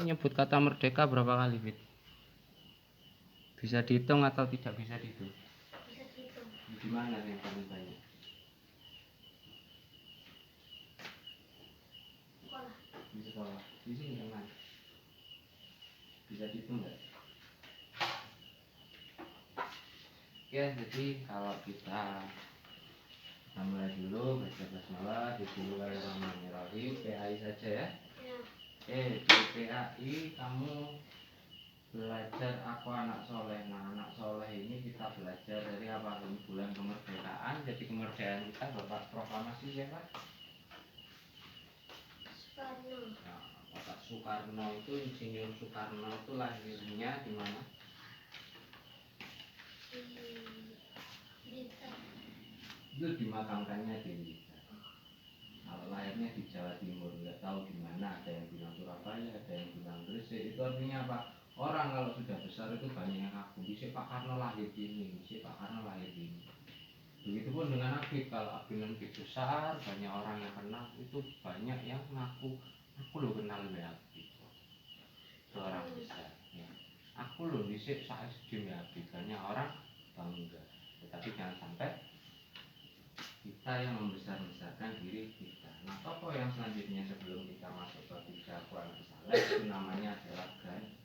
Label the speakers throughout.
Speaker 1: nyebut kata merdeka berapa kali, Fit? Bisa dihitung atau tidak bisa dihitung?
Speaker 2: Bisa dihitung.
Speaker 1: Gimana yang paling banyak?
Speaker 2: Sekolah.
Speaker 1: Di sekolah. Di sini yang mana? Bisa dihitung nggak? Oke, jadi kalau kita mulai dulu baca basmalah, bismillahirrahmanirrahim, PAI saja ya.
Speaker 2: Ya.
Speaker 1: Di PAI kamu belajar aku anak soleh. Nah, anak soleh ini kita belajar dari apa? Ini bulan kemerdekaan. Jadi kemerdekaan kita Bapak proklamasi siapa?
Speaker 2: Soekarno.
Speaker 1: Nah, Bapak Soekarno itu, Insinyur Soekarno itu lahirnya di mana?
Speaker 2: Blitar.
Speaker 1: Itu dimakamkannya di Blitar. Kalau lahirnya di Jawa Timur, nggak tahu di mana. Ada yang bilang Surabaya, ada yang bilang Gresik. Itu artinya apa? Orang kalau sudah besar itu banyak yang ngaku. Bisa Pak Karno lahir di ini, bisa Pak Karno lahir di ini. Begitupun dengan Abid. Kalau Abid nanti besar, banyak orang yang kenal. Itu banyak yang ngaku. Aku lo kenal dengan Abid. Itu orang besar. Ya. Aku lo bisa saat SD Abid. Banyak orang bangga. Tetapi jangan sampai kita yang membesar-besarkan diri kita. Nah, tokoh yang selanjutnya sebelum kita masuk ke tiga anak saleh itu namanya adalah Gandhi.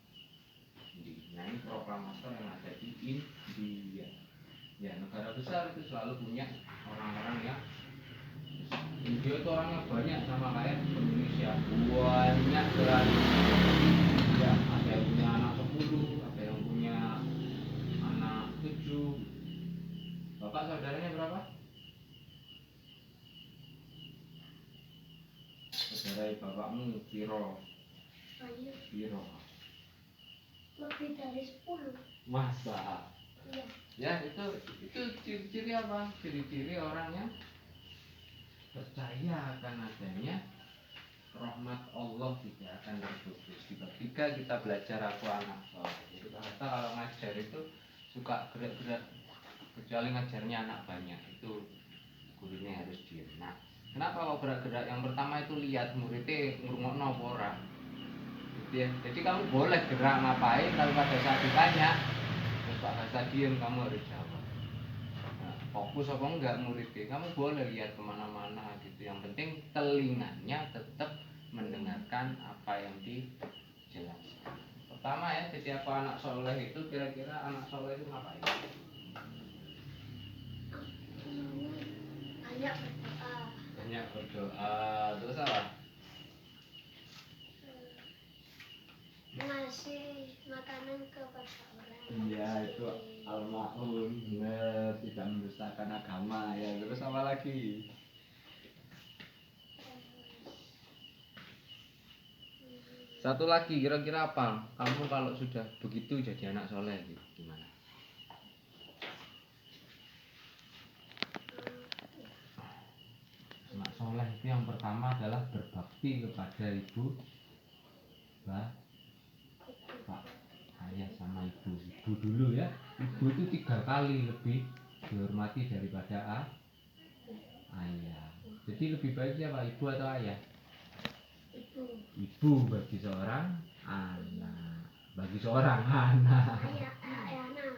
Speaker 1: Nah, ini proklamator yang ada di India. Ya, negara besar itu selalu punya orang-orang yang besar. India itu orangnya banyak sama kayak Indonesia, banyak sekali. Ya, ada yang punya anak 10, ada yang punya anak 7. Bapak saudaranya berapa? Saudara bapakmu piro?
Speaker 2: Banyak.
Speaker 1: Piro?
Speaker 2: Lebih dari 10.
Speaker 1: Masa?
Speaker 2: Iya.
Speaker 1: Ya, itu ciri-ciri apa? Ciri-ciri orang yang percaya akan adanya rahmat Allah tidak akan terputus. Ketika kita belajar aku anak soleh, itu kata kalau ngajar itu suka gerak-gerak, kecuali ngajarnya anak banyak, itu gurunya harus diam. Nah, kenapa kalau gerak-gerak? Yang pertama itu lihat muridnya ngurungokno apa ora. Gitu ya. Jadi kamu boleh gerak ngapain, tapi pada saat ditanya terus Pak Kasa diem, kamu harus jawab. Nah, fokus apa enggak muridnya, kamu boleh lihat kemana-mana gitu. Yang penting telinganya tetap mendengarkan apa yang dijelaskan. Pertama ya, jadi apa anak soleh itu, kira-kira anak soleh itu ngapain?
Speaker 2: Banyak berdoa.
Speaker 1: Banyak berdoa, terus apa?
Speaker 2: Ngasih makanan kepada orang.
Speaker 1: Iya, itu al-ma'un, benar, tidak mendustakan agama ya. Terus apa lagi? Satu lagi, kira-kira apa? Kamu kalau sudah begitu jadi anak soleh gitu, gimana? Anak soleh itu yang pertama adalah berbakti kepada ibu, bapak, ayah sama ibu. Ibu dulu ya. Ibu itu 3 kali lebih dihormati daripada ayah. Jadi lebih baik siapa, ibu atau ayah?
Speaker 2: Ibu.
Speaker 1: Ibu bagi seorang anak, bagi seorang anak.
Speaker 2: Ayah anak.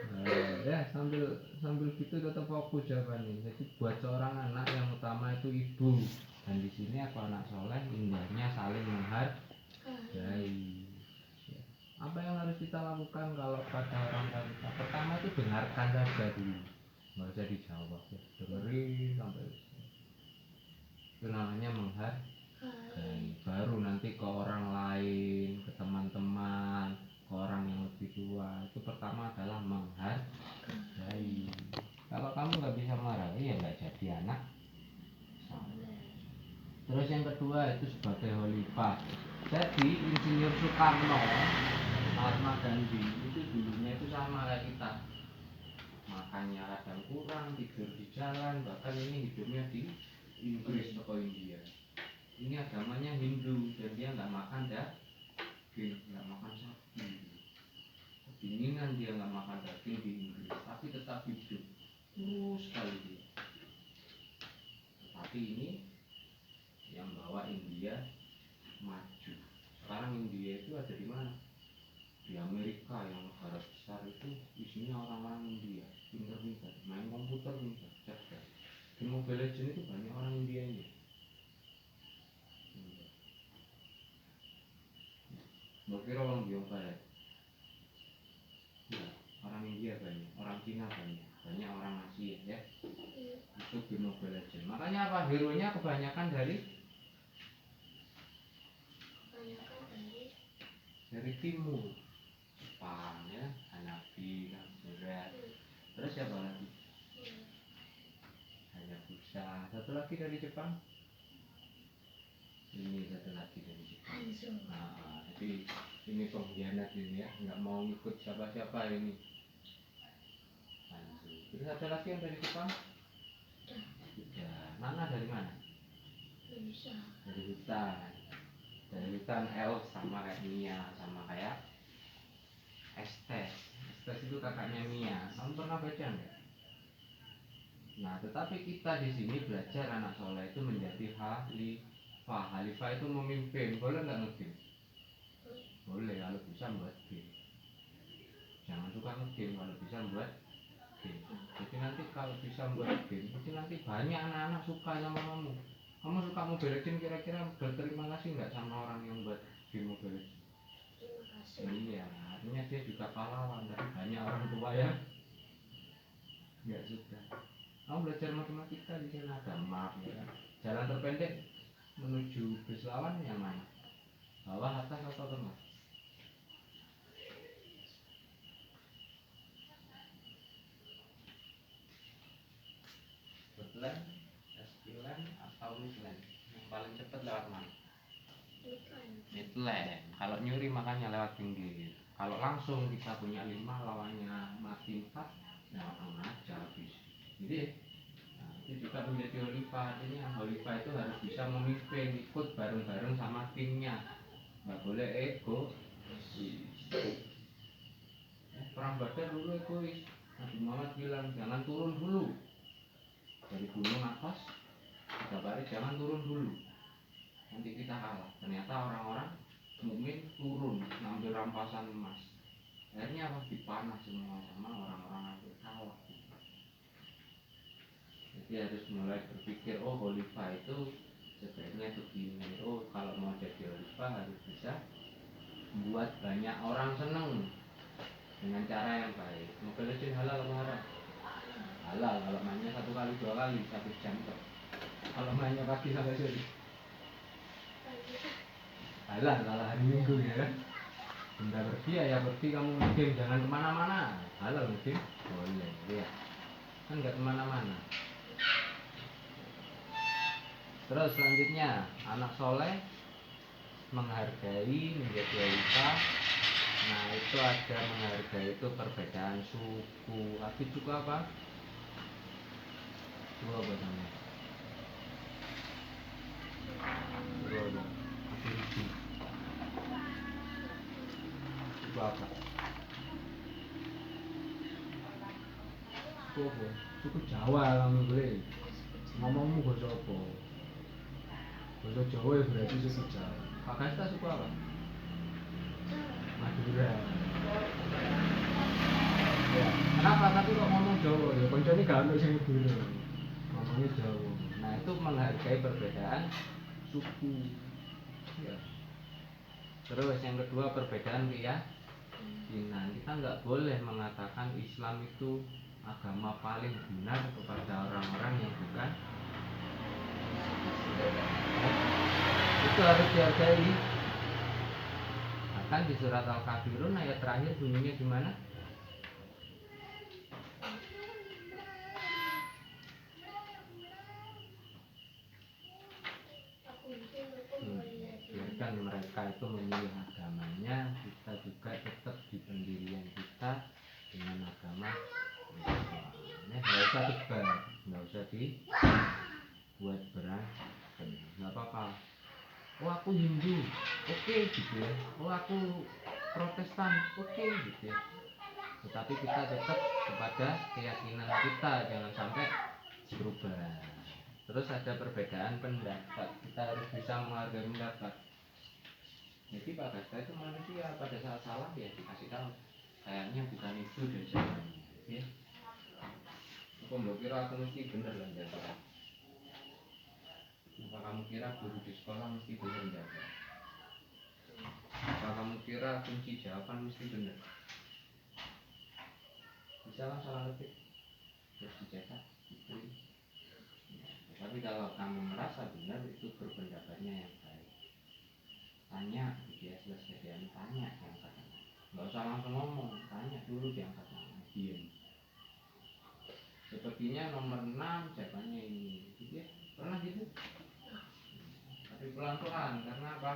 Speaker 1: Ya sambil gitu tetap fokus jawabannya. Jadi buat seorang anak yang utama itu ibu. Dan di sini aku anak soleh, indahnya saling menghargai. Ya. Apa yang harus kita lakukan kalau pada orang tua? Pertama itu dengarkan saja dulu, nggak usah dijawab ya. Dengerin sampai itu namanya menghargai. Baru nanti ke orang lain, ke teman-teman, ke orang yang lebih tua, itu pertama adalah menghargai. Kalau kamu nggak bisa menghargai ya nggak jadi anak soleh. Terus yang kedua itu sebagai khalifah. Jadi Insinyur Soekarno, Mahatma Gandhi itu dulunya itu sama kayak kita, makannya kadang kurang, tidur di jalan, bahkan ini hidupnya di Inggris atau India. Ini agamanya Hindu dan dia nggak makan daging, nggak makan sapi. Kedinginan dia nggak makan daging di Inggris, tapi tetap hidup terus sekali dia. Tapi ini yang bawa India maju. Sekarang orang India itu ada di mana? Di Amerika, yang negara besar itu isinya orang-orang India, pinter-pinter, main komputer pinter, cerdas. Di Mobile Legends itu banyak orang Indianya. Mbak kira orang Biongka ya? Ya, orang India banyak, orang Cina banyak, banyak orang Asia ya. Itu di Mobile Legends. Makanya apa? Hero-nya kebanyakan dari timur. Jepang ya, Hanabi, Berat. Terus siapa lagi? Hayabusa. Satu lagi dari Jepang. Ini satu lagi dari Jepang. Nah, jadi ini pengkhianat ini ya, nggak mau ikut siapa-siapa ini. Hanzo. Terus satu lagi yang dari Jepang. Nana dari mana? Dari hutan. Dari hutan elf sama kayak Mia, sama kayak Estes. Estes itu kakaknya Mia. Kamu pernah baca nggak? Nah, tetapi kita di sini belajar anak soleh itu menjadi khalifah. Khalifah itu memimpin. Boleh nggak nge-game? Boleh, kalau bisa buat game. Jangan suka nge-game, kalau bisa buat game. Jadi nanti kalau bisa buat game, jadi nanti banyak anak-anak suka sama kamu. Kamu suka Mobile Legends, kira-kira berterima kasih nggak sama orang yang buat game Mobile Legends? Iya, artinya dia juga pahlawan, tapi banyak orang tua yang nggak suka. Kamu belajar matematika di sana ada map ya kan? Jalan terpendek menuju bus lawan yang mana? Bawah, atas, atau tengah? Midland, Eastland, atau Midland? Yang paling cepat lewat mana? Midland. Kalau nyuri makanya lewat pinggir. Kalau langsung kita punya 5 lawannya mati 4, lewat tengah aja habis. Jadi nah, itu juga menjadi khalifah. Artinya khalifah itu harus bisa memimpin, ikut bareng-bareng sama timnya. Nggak boleh ego. Perang Badar dulu egois. Nabi Muhammad bilang jangan turun dulu dari gunung atas, kabari jangan turun dulu, nanti kita kalah. Ternyata orang-orang mukmin turun ngambil rampasan emas, akhirnya apa? Dipanah semua sama orang-orang kafir, kalah. Jadi harus mulai berpikir, oh khalifah itu sebaiknya begini. Oh kalau mau jadi khalifah harus bisa membuat banyak orang seneng dengan cara yang baik. Mobile Legends halal atau haram? Halal kalau mainnya 1 kali 2 kali 1 jam kok. Kalau mainnya pagi sampai sore halal kalau hari Minggu ya kan. Benda pergi ya pergi, kamu game jangan kemana-mana, halal mungkin boleh ya kan, nggak kemana-mana. Terus selanjutnya anak soleh menghargai menjadi khalifah. Nah itu ada menghargai itu perbedaan suku. Tapi suku apa? Suku apa namanya? Suku apa? Suku apa? Suku apa? Suku Jawa kamu boleh. Ngomongmu bahasa apa? Bahasa Jawa ya berarti suku Jawa. Pak Kasta suku apa? Madura. Ya. Kenapa tapi kok ngomong Jawa? Ya koncone gak ono sing Madura. Ngomongnya Jawa. Nah, itu menghargai perbedaan suku. Ya. Terus yang kedua perbedaan keyakinan. Kita nggak boleh mengatakan Islam itu agama paling benar kepada orang-orang yang bukan. Itu harus dihargai. Bahkan di surat Al-Kafirun ayat terakhir bunyinya gimana? Biarkan mereka itu memilih agamanya, kita juga tetap di pendirian kita dengan agama Islam. Nggak usah debat, nggak usah dibuat berantem, nggak apa-apa. Oh aku Hindu, oke gitu ya. Oh aku Protestan, oke gitu ya. Tetapi kita tetap kepada keyakinan kita, jangan sampai berubah. Terus ada perbedaan pendapat, kita harus bisa menghargai pendapat. Jadi Pak Gasta itu manusia, pada saat salah ya dikasih tahu kayaknya bukan itu dan jawabannya ya. Apa mbok kira aku mesti bener lah jawab? Apa kamu kira guru di sekolah mesti bener jawab? Apa kamu kira kunci jawaban mesti bener? Bisa lah salah ketik terus dicetak gitu. Tapi kalau kamu merasa benar itu berpendapatnya yang baik. Tanya, dia selesai dia tanya yang kata. Nggak usah langsung ngomong, tanya dulu yang kata. Diam. Sepertinya nomor 6 jawabannya ini. Gitu ya? Pernah gitu? Tapi pelan-pelan, karena apa?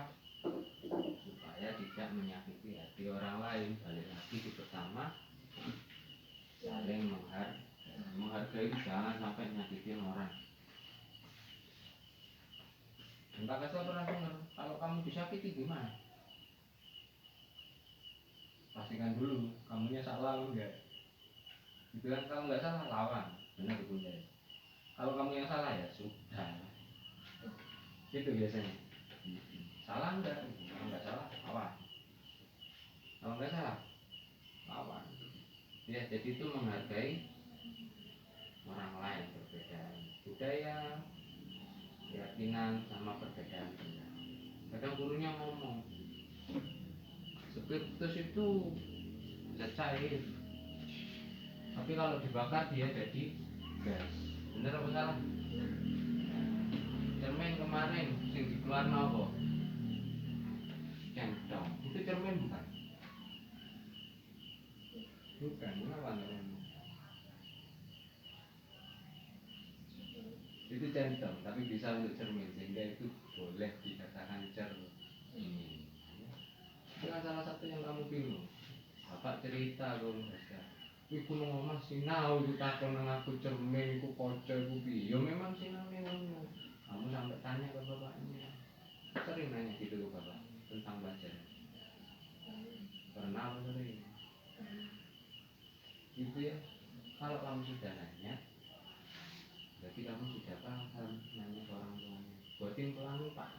Speaker 1: Supaya tidak menyakiti hati orang lain. Balik lagi di pertama, saling menghargai. Menghargai itu jangan sampai nyakitin orang. Entah kesel pernah dengar, kalau kamu disakiti gimana? Pastikan dulu, kamunya salah enggak? Dibilang kalau nggak salah lawan, benar bunda. Kalau kamu yang salah ya sudah. Itu biasanya. Salah enggak? Kalau nggak salah lawan. Kalau nggak salah lawan. Ya jadi itu menghargai orang lain, perbedaan budaya, keyakinan sama perbedaan pendapat. Kadang gurunya ngomong spiritus itu bisa cair, tapi kalau dibakar dia jadi gas. Bener apa salah? Cermin kemarin sing dikeluarno apa? Centong. Itu cermin bukan? Bukan, kenapa namanya? Itu centong, tapi bisa untuk cermin sehingga itu boleh dikatakan cermin. Itu kan salah satu yang kamu bingung. Bapak cerita dong, iku nang omah sinau iku takon nang aku cermin iku kaca iku piye? Ya memang sinau ngono. Kamu sampai tanya ke bapaknya. Sering nanya gitu ke bapak tentang belajar. Pernah apa sering? Gitu ya. Kalau kamu sudah nanya, berarti kamu sudah paham nanya ke orang tuanya. Buatin pelangi pak,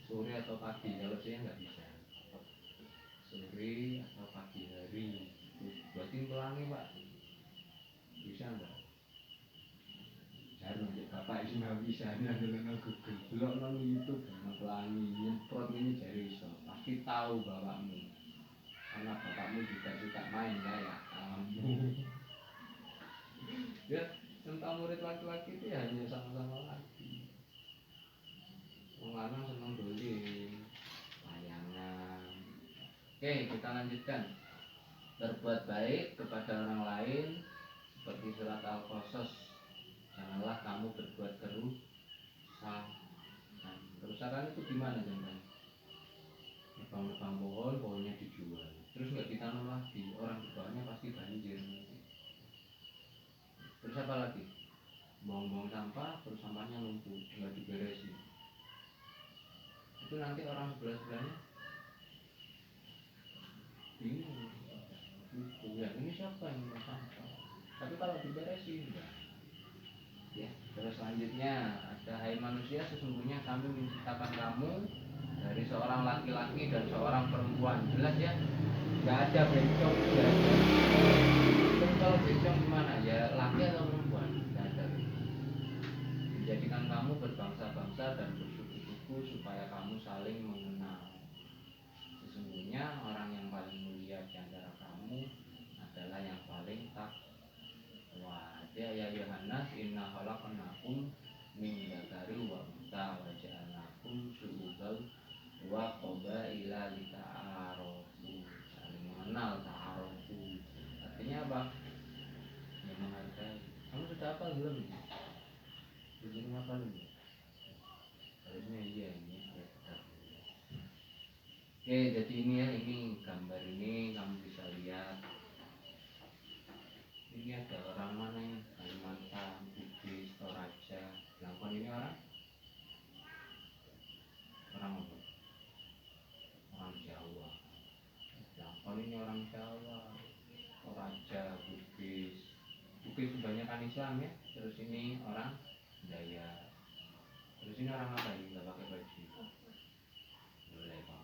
Speaker 1: sore atau pagi. Kalau siang nggak bisa. Sore atau pagi hari. Buatin pelangi pak. Bisa nggak? Jarang ya bapak itu nggak bisa. Hanya dengan Google. Belum nonton YouTube sama pelangi. Nyemprot ini jari iso. Pasti tahu bapakmu. Karena bapakmu juga suka main kayak kamu. Ya, tentang murid laki-laki itu ya hanya sama-sama laki. Wong lanang seneng dolim, layangan. Oke, kita lanjutkan. Berbuat baik kepada orang lain seperti surat Al-Qasas. Janganlah kamu berbuat kerusakan. Kerusakan itu gimana jangan? Nebang-nebang pohon, pohonnya dijual. Terus nggak ditanam lagi, orang di bawahnya pasti banjir. Terus apa lagi? Buang-buang sampah, terus sampahnya numpuk, nggak diberesin. Itu nanti orang sebelah-sebelahnya bingung. Itu ya ini siapa yang buang sampah? Tapi kalau diberesin, enggak. Ya, terus selanjutnya ada hai manusia, sesungguhnya kami menciptakan kamu dari seorang laki-laki dan seorang perempuan. Jelas ya? Nggak ada bencong, nggak ada. Terus kalau bencong gimana? Ya laki atau perempuan? Nggak ada. Menjadikan kamu berbangsa-bangsa dan bersuku-suku supaya kamu saling mengenal. Sesungguhnya orang yang paling mulia di antara kamu adalah yang paling takwa. Ya Yohanes, inna khalaqnakum min dzakarin wa untha wa ja'alnakum syu'uban wa qabaila lita'arafu. Saling mengenal, ta'arufu. Artinya apa? Ya menghargai. Kamu sudah apa belum? Belum apa nih? Harusnya iya ini ya betul. Oke, jadi ini ya, ini gambar ini kamu bisa lihat. Ini ada orang mana ini? Kalimantan, Bugis, Toraja. Langkon ini orang? Orang apa? Orang Jawa. Langkon ini orang Jawa. Toraja, Bugis. Bugis kebanyakan Islam ya. Terus ini orang Dayak. Terus ini orang apa ini? Nggak pakai baju. Boleh pak.